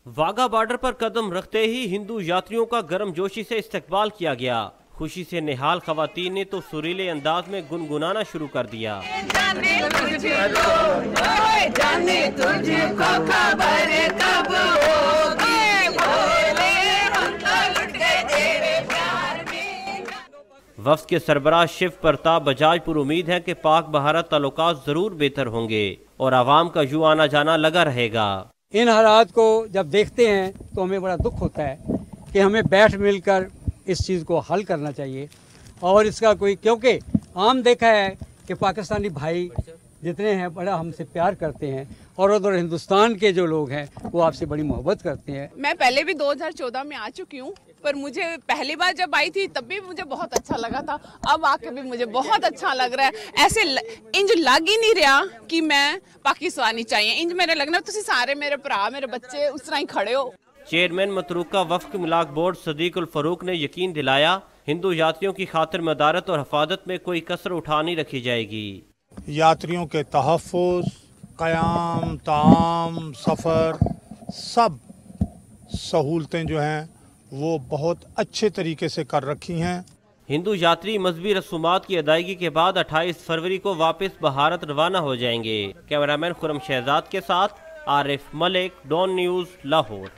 Wagah border पर कदम रखते ही हिंदू यात्रियों का गर्मजोशी से इस्तकबाल किया गया। खुशी से निहाल खवातीन ने तो सुरीले अंदाज में गुनगुनाना शुरू कर दिया। वफ्द के सरबराह शिव प्रताप बजाज पर उम्मीद है कि पाक भारत ताल्लुकात जरूर बेहतर होंगे और आवाम का यूं आना जाना लगा रहेगा। इन हालात को जब देखते हैं तो हमें बड़ा दुख होता है कि हमें बैठ मिलकर इस चीज़ को हल करना चाहिए। और इसका कोई, क्योंकि आम देखा है कि पाकिस्तानी भाई जितने हैं बड़ा हमसे प्यार करते हैं और उधर हिंदुस्तान के जो लोग हैं वो आपसे बड़ी मोहब्बत करते हैं। मैं पहले भी 2014 में आ चुकी हूँ, पर मुझे पहली बार जब आई थी तब भी मुझे बहुत अच्छा लगा था, अब आके भी मुझे बहुत अच्छा लग रहा है। ऐसे इंज लग ही नहीं रहा कि मैं पाकिस्तानी चाहिए, इंज मेरे लगना तुसी सारे मेरे भरा मेरे बच्चे उस तरह ही खड़े हो। चेयरमैन मतरूका वफ़्क़ मिलाक बोर्ड सदीक उल फरूक ने यकीन दिलाया, हिंदू यात्रियों की खातिर मदारत और हफाजत में कोई कसर उठा नहीं रखी जाएगी। यात्रियों के तहफ़्फ़ुज़, क़याम, ताम, सफ़र, सब सहूलतें जो हैं वो बहुत अच्छे तरीके से कर रखी हैं। हिंदू यात्री मजहबी रसूमात की अदायगी के बाद 28 फरवरी को वापस भारत रवाना हो जाएंगे। कैमरामैन खुरम शहजाद के साथ आरिफ मलिक, डॉन न्यूज़, लाहौर।